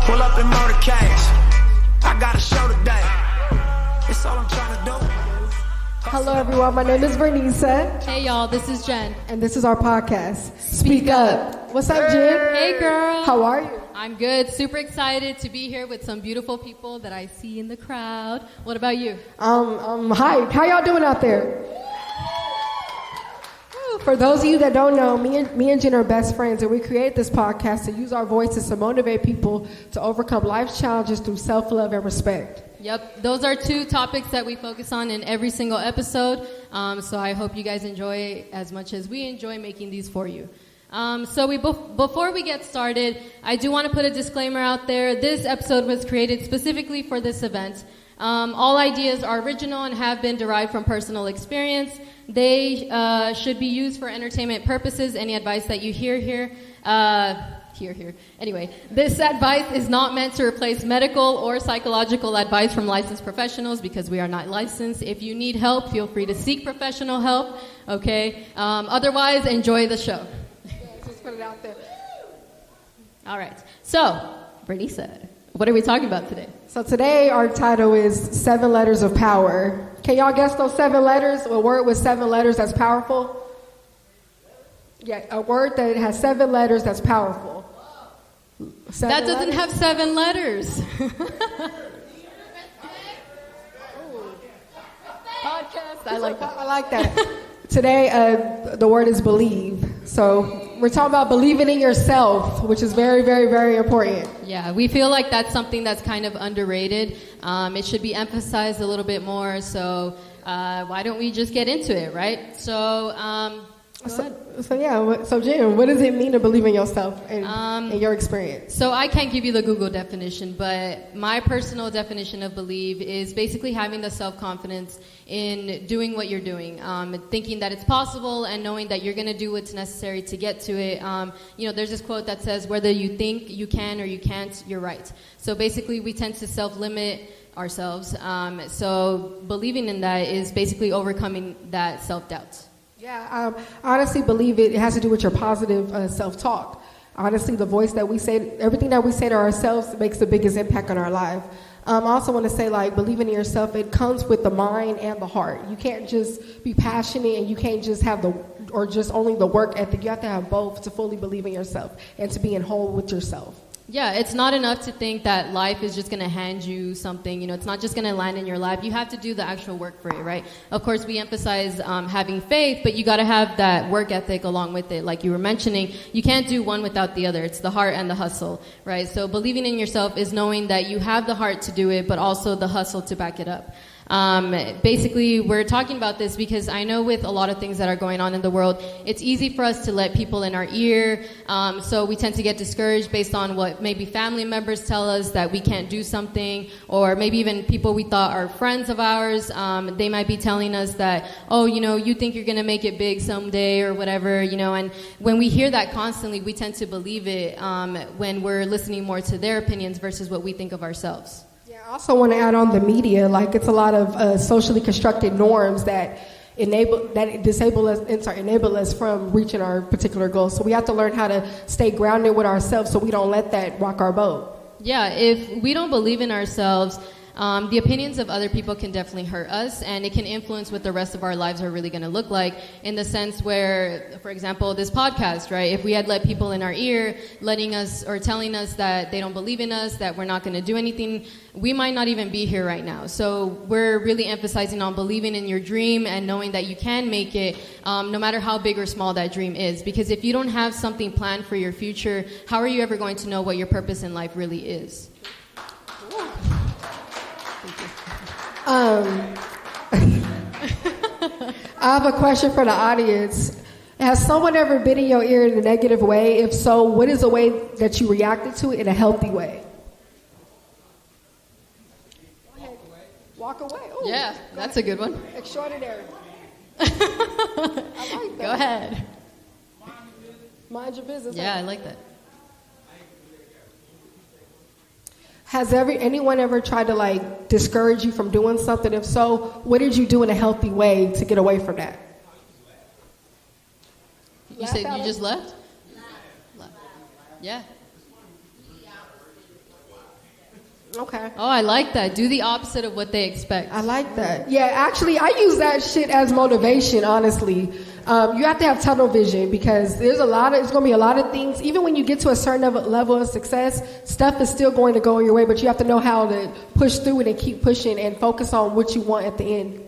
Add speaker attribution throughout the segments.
Speaker 1: Pull up in motorcades. I got a show today. It's all I'm trying to do.
Speaker 2: Hello, everyone. My name is Vernisa.
Speaker 3: Hey, y'all. This is Jen.
Speaker 2: And this is our podcast, Speak Up. What's up, Jen?
Speaker 3: Hey, girl.
Speaker 2: How are you?
Speaker 3: I'm good. Super excited to be here with some beautiful people that I see in the crowd. What about you?
Speaker 2: I'm hyped. How y'all doing out there? For those of you that don't know, me and Jen are best friends, and we created this podcast to use our voices to motivate people to overcome life's challenges through self-love and respect.
Speaker 3: Yep, those are two topics that we focus on in every single episode, so I hope you guys enjoy as much as we enjoy making these for you. Before we get started, I do want to put a disclaimer out there. This episode was created specifically for this event. All ideas are original and have been derived from personal experience. They should be used for entertainment purposes. Any advice that you hear here, Anyway, this advice is not meant to replace medical or psychological advice from licensed professionals because we are not licensed. If you need help, feel free to seek professional help, okay? Otherwise, enjoy the show.
Speaker 2: Yeah, just put it out there.
Speaker 3: All right. So, Brittany said, what are we talking about today?
Speaker 2: So today our title is 7 Letters of Power. Can y'all guess those 7 letters? A word with 7 letters that's powerful? Yeah, a word that has 7 letters that's powerful.
Speaker 3: That doesn't have 7 letters. Podcast. I like that.
Speaker 2: I like that. Today, the word is believe. So we're talking about believing in yourself, which is very, very, very important.
Speaker 3: Yeah, we feel like that's something that's kind of underrated. It should be emphasized a little bit more. So why don't we just get into it, right? So
Speaker 2: So Jen, what does it mean to believe in yourself and in your experience?
Speaker 3: So I can't give you the Google definition, but my personal definition of believe is basically having the self-confidence in doing what you're doing, thinking that it's possible and knowing that you're going to do what's necessary to get to it. There's this quote that says, whether you think you can or you can't, you're right. So basically we tend to self-limit ourselves. So believing in that is basically overcoming that self-doubt.
Speaker 2: Yeah, I honestly believe it has to do with your positive self-talk. Honestly, the voice that we say, everything that we say to ourselves makes the biggest impact on our life. I also want to say, believing in yourself, it comes with the mind and the heart. You can't just be passionate and you can't just have just only the work ethic. You have to have both to fully believe in yourself and to be in whole with yourself.
Speaker 3: Yeah, it's not enough to think that life is just going to hand you something. It's not just going to land in your lap. You have to do the actual work for it, right? Of course, we emphasize having faith, but you got to have that work ethic along with it. Like you were mentioning, you can't do one without the other. It's the heart and the hustle, right? So believing in yourself is knowing that you have the heart to do it, but also the hustle to back it up. Basically, we're talking about this because I know with a lot of things that are going on in the world, it's easy for us to let people in our ear. So we tend to get discouraged based on what maybe family members tell us that we can't do something, or maybe even people we thought are friends of ours. They might be telling us that, you think you're going to make it big someday or whatever, and when we hear that constantly, we tend to believe it when we're listening more to their opinions versus what we think of ourselves.
Speaker 2: I also want to add on the media. It's a lot of socially constructed norms that enable us from reaching our particular goals. So we have to learn how to stay grounded with ourselves so we don't let that rock our boat.
Speaker 3: Yeah, if we don't believe in ourselves, the opinions of other people can definitely hurt us, and it can influence what the rest of our lives are really going to look like, in the sense where, for example, this podcast, right? If we had let people in our ear letting us or telling us that they don't believe in us, that we're not going to do anything, we might not even be here right now. So we're really emphasizing on believing in your dream and knowing that you can make it, no matter how big or small that dream is. Because if you don't have something planned for your future, how are you ever going to know what your purpose in life really is?
Speaker 2: I have a question for the audience. Has someone ever been in your ear in a negative way? If so, what is a way that you reacted to it in a healthy way? Walk away. Ooh,
Speaker 3: yeah, that's a good one.
Speaker 2: Extraordinary. I like that.
Speaker 3: Go ahead.
Speaker 2: Mind your business.
Speaker 3: Yeah, I like that.
Speaker 2: Has anyone ever tried to discourage you from doing something? If so, what did you do in a healthy way to get away from that?
Speaker 3: You said you just left? Left. Yeah.
Speaker 2: Okay.
Speaker 3: Oh, I like that. Do the opposite of what they expect.
Speaker 2: I like that. Yeah, actually, I use that shit as motivation, honestly. You have to have tunnel vision because it's going to be a lot of things. Even when you get to a certain level of success, stuff is still going to go your way, but you have to know how to push through it and keep pushing and focus on what you want at the end.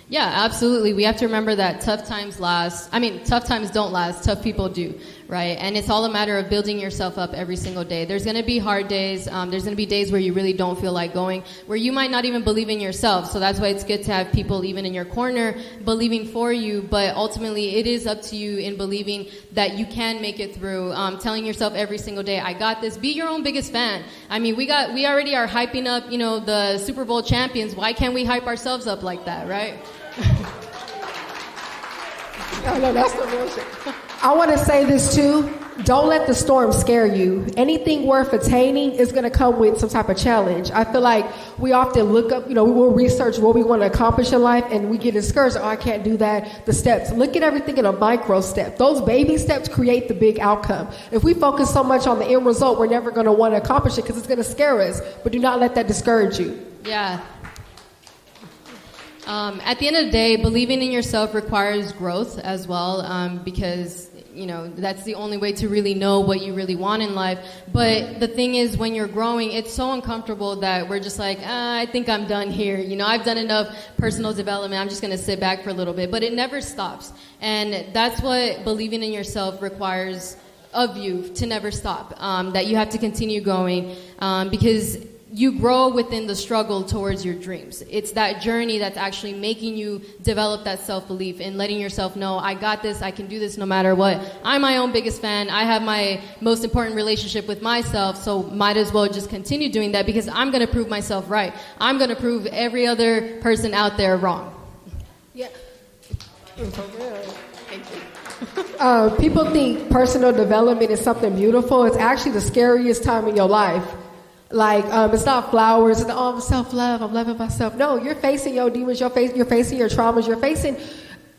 Speaker 3: Yeah, absolutely. We have to remember that tough times don't last. Tough people do, right? And it's all a matter of building yourself up every single day. There's going to be hard days. There's going to be days where you really don't feel like going, where you might not even believe in yourself. So that's why it's good to have people even in your corner believing for you. But ultimately, it is up to you in believing that you can make it through. Telling yourself every single day, I got this. Be your own biggest fan. I mean, we already are hyping up, the Super Bowl champions. Why can't we hype ourselves up like that, right?
Speaker 2: No, that's the bullshit. I want to say this too. Don't let the storm scare you. Anything worth attaining is going to come with some type of challenge. I feel like we often look up, we will research what we want to accomplish in life and we get discouraged. Oh, I can't do that. The steps. Look at everything in a micro step. Those baby steps create the big outcome. If we focus so much on the end result, we're never going to want to accomplish it because it's going to scare us. But do not let that discourage you.
Speaker 3: Yeah. At the end of the day, believing in yourself requires growth as well, because, that's the only way to really know what you really want in life. But the thing is, when you're growing, it's so uncomfortable that we're just like, I think I'm done here. I've done enough personal development. I'm just going to sit back for a little bit. But it never stops. And that's what believing in yourself requires of you, to never stop, that you have to continue going, because you grow within the struggle towards your dreams. It's that journey that's actually making you develop that self-belief and letting yourself know, I got this, I can do this no matter what. I'm my own biggest fan. I have my most important relationship with myself, so might as well just continue doing that because I'm going to prove myself right. I'm going to prove every other person out there wrong.
Speaker 2: Yeah. People think personal development is something beautiful. It's actually the scariest time in your life. Like, it's not flowers and I'm self-love, I'm loving myself. No, you're facing your demons, you're facing your traumas,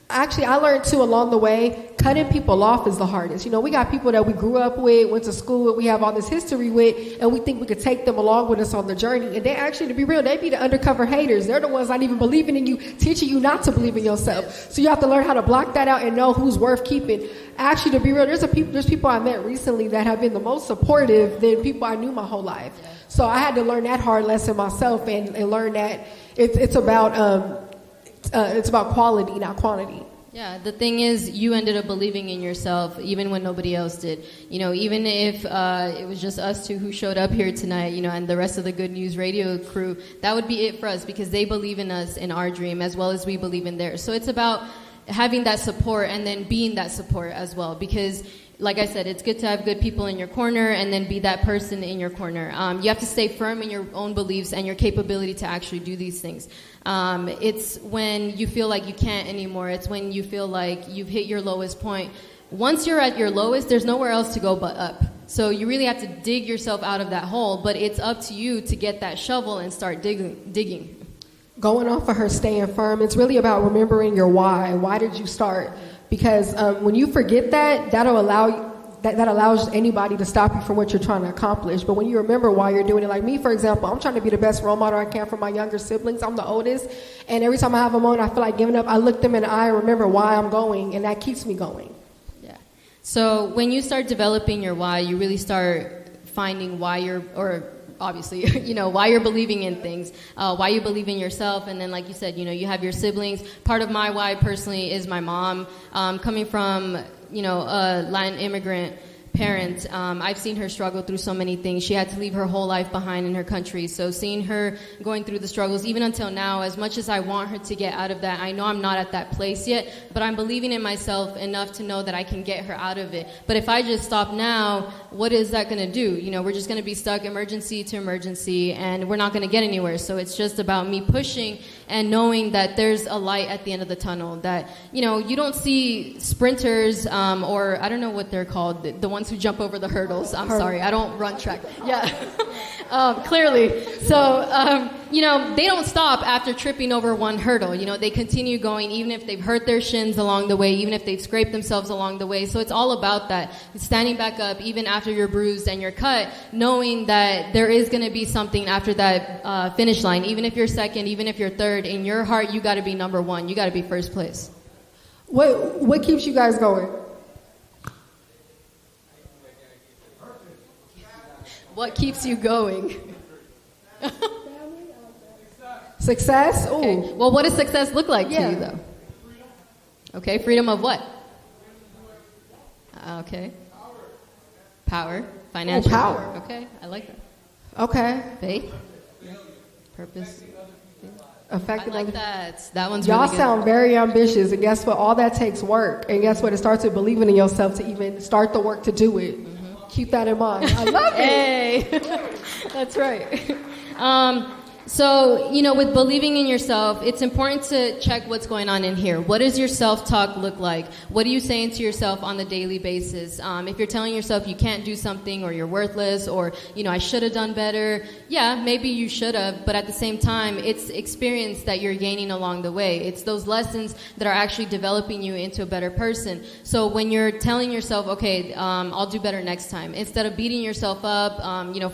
Speaker 2: actually, I learned too along the way, cutting people off is the hardest. We got people that we grew up with, went to school with, we have all this history with, and we think we could take them along with us on the journey. And they actually, to be real, they be the undercover haters. They're the ones not even believing in you, teaching you not to believe in yourself. So you have to learn how to block that out and know who's worth keeping. Actually, to be real, there's people I met recently that have been the most supportive than people I knew my whole life. So I had to learn that hard lesson myself and learn that it's about quality, not quantity.
Speaker 3: Yeah, the thing is, you ended up believing in yourself even when nobody else did. Even if it was just us two who showed up here tonight, and the rest of the Good News radio crew, that would be it for us because they believe in us, in our dream, as well as we believe in theirs. So it's about having that support and then being that support as well because, like I said, it's good to have good people in your corner and then be that person in your corner. You have to stay firm in your own beliefs and your capability to actually do these things. It's when you feel like you can't anymore. It's when you feel like you've hit your lowest point. Once you're at your lowest, there's nowhere else to go but up. So you really have to dig yourself out of that hole, but it's up to you to get that shovel and start digging.
Speaker 2: Going off of her staying firm, it's really about remembering your why. Why did you start? Because when you forget that allows anybody to stop you from what you're trying to accomplish. But when you remember why you're doing it, like me, for example, I'm trying to be the best role model I can for my younger siblings. I'm the oldest. And every time I have a moment I feel like giving up, I look them in the eye and remember why I'm going, and that keeps me going.
Speaker 3: Yeah. So when you start developing your why, you really start finding why obviously, why you're believing in things, why you believe in yourself. And then, like you said, you have your siblings. Part of my why personally is my mom. Coming from, a Latin immigrant parent, I've seen her struggle through so many things. She had to leave her whole life behind in her country. So seeing her going through the struggles, even until now, as much as I want her to get out of that, I know I'm not at that place yet, but I'm believing in myself enough to know that I can get her out of it. But if I just stop now, what is that going to do? We're just going to be stuck emergency to emergency, and we're not going to get anywhere. So it's just about me pushing and knowing that there's a light at the end of the tunnel, that, you don't see sprinters, or I don't know what they're called, the ones who jump over the hurdles. I'm sorry, I don't run track. Yeah, clearly. So they don't stop after tripping over one hurdle. They continue going even if they've hurt their shins along the way, even if they've scraped themselves along the way. So it's all about that. Standing back up even after you're bruised and you're cut, knowing that there is going to be something after that finish line. Even if you're second, even if you're third, in your heart, you got to be number one. You got to be first place.
Speaker 2: What keeps you guys going?
Speaker 3: What keeps you going?
Speaker 2: Success? Ooh.
Speaker 3: Okay. Well, what does success look like to you, though? Okay, freedom of what? Okay. Power. Financial.
Speaker 2: Power.
Speaker 3: Okay, I like that.
Speaker 2: Okay.
Speaker 3: Faith. Purpose.
Speaker 2: Affecting
Speaker 3: I like that. That one's
Speaker 2: Y'all
Speaker 3: really good.
Speaker 2: sound very ambitious, and guess what? All that takes work. And guess what? It starts with believing in yourself to even start the work to do it. Mm-hmm. Keep that in mind. I love it.
Speaker 3: Hey, that's right. So, with believing in yourself, it's important to check what's going on in here. What does your self-talk look like? What are you saying to yourself on the daily basis? If you're telling yourself you can't do something or you're worthless or, I should have done better, yeah, maybe you should have, but at the same time, it's experience that you're gaining along the way. It's those lessons that are actually developing you into a better person. So when you're telling yourself, okay, I'll do better next time, instead of beating yourself up,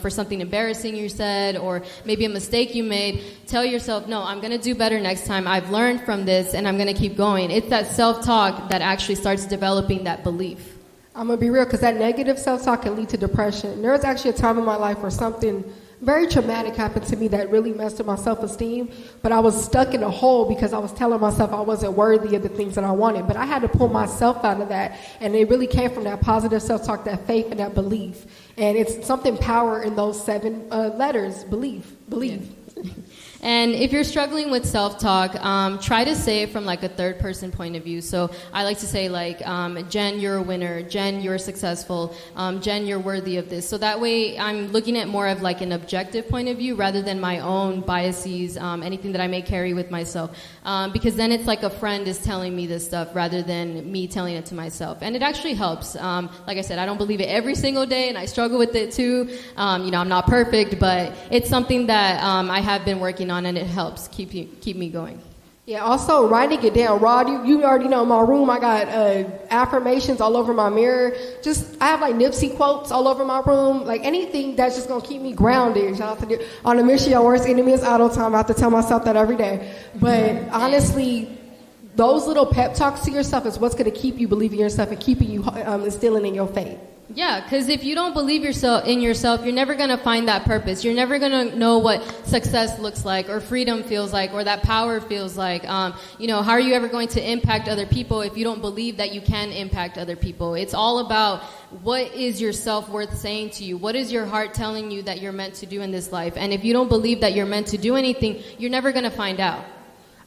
Speaker 3: for something embarrassing you said or maybe a mistake you made, tell yourself, no, I'm going to do better next time. I've learned from this and I'm going to keep going. It's that self-talk that actually starts developing that belief.
Speaker 2: I'm going to be real, because that negative self-talk can lead to depression. There was actually a time in my life where something very traumatic happened to me that really messed with my self-esteem, but I was stuck in a hole because I was telling myself I wasn't worthy of the things that I wanted. But I had to pull myself out of that, and it really came from that positive self-talk, that faith, and that belief. And it's something power in those 7 letters, believe. Yeah.
Speaker 3: And if you're struggling with self-talk, try to say it from like a third-person point of view. So I like to say like, Jen, you're a winner. Jen, you're successful. Jen, you're worthy of this. So that way I'm looking at more of like an objective point of view rather than my own biases, anything that I may carry with myself. Because then it's like a friend is telling me this stuff rather than me telling it to myself. And it actually helps. Like I said, I don't believe it every single day, and I struggle with it too. I'm not perfect, but it's something that I have been working on, and it helps keep me going.
Speaker 2: Yeah, also writing it down. Rod, you already know in my room I got affirmations all over my mirror. I have like Nipsey quotes all over my room. Like anything that's just going to keep me grounded. Shout out to on the mission, your worst enemy is idle time. I have to tell myself that every day. But honestly, those little pep talks to yourself is what's going to keep you believing in yourself and keeping you instilling in your faith.
Speaker 3: Yeah, because if you don't believe in yourself, you're never going to find that purpose. You're never going to know what success looks like or freedom feels like or that power feels like. How are you ever going to impact other people if you don't believe that you can impact other people? It's all about what is your self-worth saying to you? What is your heart telling you that you're meant to do in this life? And if you don't believe that you're meant to do anything, you're never going to find out.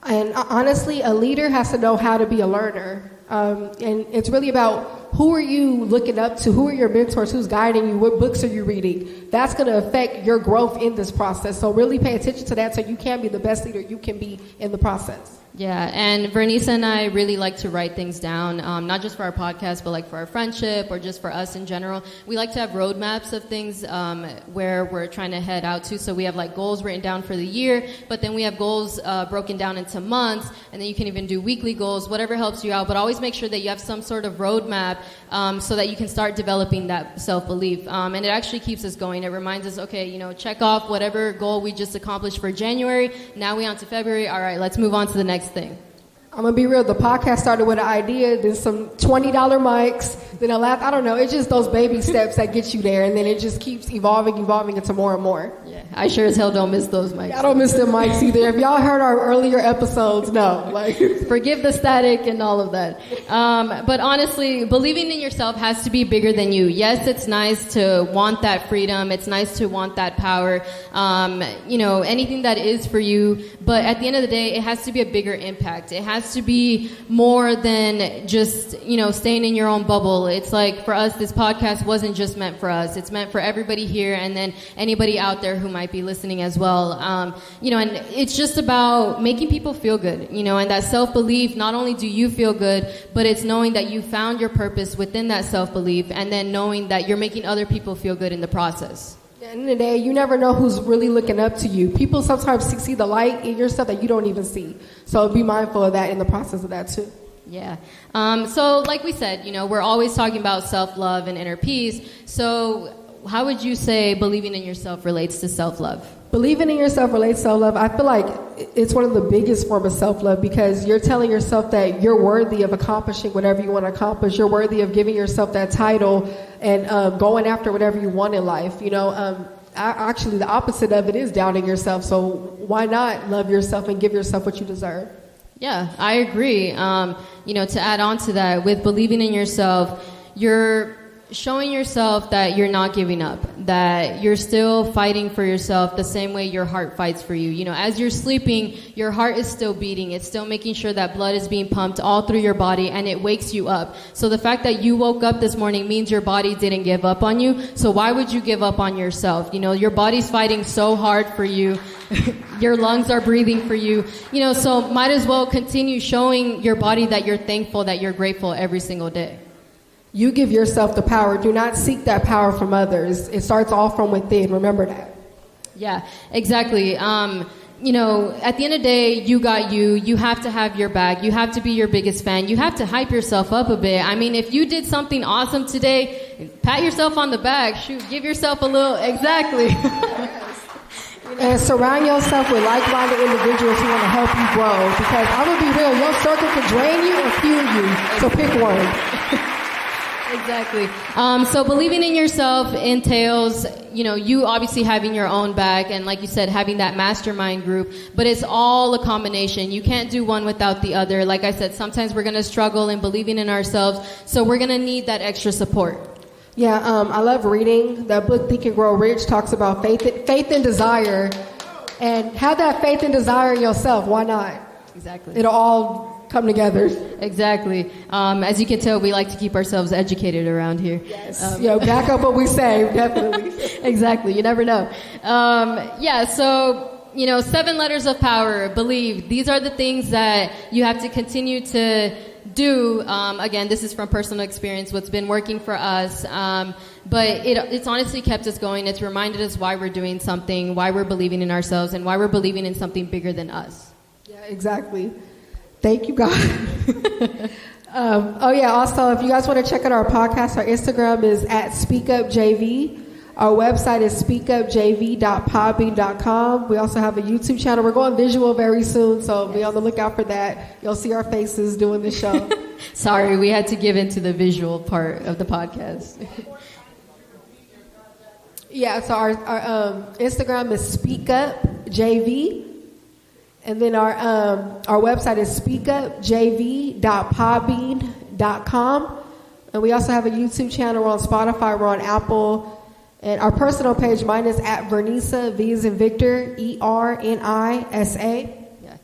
Speaker 2: And honestly, a leader has to know how to be a learner. And it's really about who are you looking up to? Who are your mentors? Who's guiding you? What books are you reading? That's going to affect your growth in this process. So really pay attention to that so you can be the best leader you can be in the process.
Speaker 3: Yeah, and Vernice and I really like to write things down, not just for our podcast, but like for our friendship or just for us in general. We like to have roadmaps of things where we're trying to head out to. So we have like goals written down for the year, but then we have goals broken down into months, and then you can even do weekly goals, whatever helps you out. But always make sure that you have some sort of roadmap so that you can start developing that self-belief. And it actually keeps us going. It reminds us, okay, check off whatever goal we just accomplished for January. Now we're on to February. All right, let's move on to the next thing.
Speaker 2: I'm going to be real. The podcast started with an idea, then some $20 mics, then I don't know. It's just those baby steps that get you there, and then it just keeps evolving into more and more.
Speaker 3: Yeah, I sure as hell don't miss those mics.
Speaker 2: I don't miss them mics either. If y'all heard our earlier episodes, no.
Speaker 3: Forgive the static and all of that. But honestly, believing in yourself has to be bigger than you. Yes, it's nice to want that freedom. It's nice to want that power. Anything that is for you. But at the end of the day, it has to be a bigger impact. It has to be more than just, staying in your own bubble. It's like for us, this podcast wasn't just meant for us. It's meant for everybody here and then anybody out there who might be listening as well. And it's just about making people feel good, and that self-belief. Not only do you feel good, but it's knowing that you found your purpose within that self-belief and then knowing that you're making other people feel good in the process.
Speaker 2: At the end of the day, you never know who's really looking up to you. People sometimes see the light in yourself that you don't even see. So be mindful of that in the process of that too.
Speaker 3: Yeah. So like we said, we're always talking about self-love and inner peace. So how would you say believing in yourself relates to self-love?
Speaker 2: Believing in yourself relates to self-love. I feel like it's one of the biggest forms of self-love because you're telling yourself that you're worthy of accomplishing whatever you want to accomplish. You're worthy of giving yourself that title and going after whatever you want in life. Actually, the opposite of it is doubting yourself. So why not love yourself and give yourself what you deserve?
Speaker 3: Yeah, I agree. To add on to that, with believing in yourself, you're showing yourself that you're not giving up, that you're still fighting for yourself the same way your heart fights for you. As you're sleeping, your heart is still beating. It's still making sure that blood is being pumped all through your body, and it wakes you up. So the fact that you woke up this morning means your body didn't give up on you. So why would you give up on yourself? Your body's fighting so hard for you. Your lungs are breathing for you. So might as well continue showing your body that you're thankful, that you're grateful every single day.
Speaker 2: You give yourself the power. Do not seek that power from others. It starts all from within. Remember that.
Speaker 3: Yeah, exactly. At the end of the day, you got you. You have to have your back. You have to be your biggest fan. You have to hype yourself up a bit. I mean, if you did something awesome today, pat yourself on the back. Shoot, give yourself a little, exactly.
Speaker 2: And surround yourself with like-minded individuals who want to help you grow. Because I'm going to be real, your circle can drain you or fuel you. So pick one.
Speaker 3: Exactly. So believing in yourself entails, you obviously having your own back and, like you said, having that mastermind group, but it's all a combination. You can't do one without the other. Like I said, sometimes we're going to struggle in believing in ourselves, so we're going to need that extra support.
Speaker 2: Yeah, I love reading. That book, Think and Grow Rich, talks about faith and desire. And have that faith and desire in yourself. Why not?
Speaker 3: Exactly.
Speaker 2: It'll all come together.
Speaker 3: Exactly. As you can tell, we like to keep ourselves educated around here.
Speaker 2: Yes. Back up what we say, definitely.
Speaker 3: Exactly. You never know. So 7 letters of power, believe. These are the things that you have to continue to do. Again, this is from personal experience, what's been working for us. But it's honestly kept us going. It's reminded us why we're doing something, why we're believing in ourselves, and why we're believing in something bigger than us.
Speaker 2: Yeah, exactly. Thank you, God. Also, if you guys want to check out our podcast, our Instagram is @SpeakUpJV. Our website is speakupjv.podbean.com. We also have a YouTube channel. We're going visual very soon, so be on the lookout for that. You'll see our faces doing the show.
Speaker 3: Sorry, we had to give into the visual part of the podcast.
Speaker 2: Yeah, so our Instagram is SpeakUpJV. And then our website is speakupjv.podbean.com. And we also have a YouTube channel. We're on Spotify. We're on Apple. And our personal page, mine is @Vernisa, V as in Victor, ERNISA.
Speaker 3: Yeah.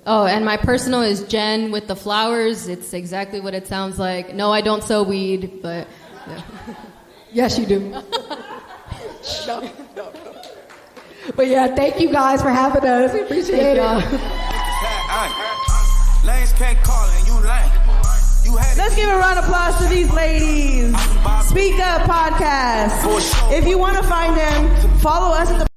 Speaker 3: And my personal is Jen with the flowers. It's exactly what it sounds like. No, I don't sell weed, but... Yeah.
Speaker 2: Yes, you do. No. But yeah, thank you guys for having us. We appreciate it.
Speaker 1: Lanes can't call and you lame.
Speaker 4: Let's give a round of applause to these ladies. Speak Up Podcast. If you want to find them, follow us at the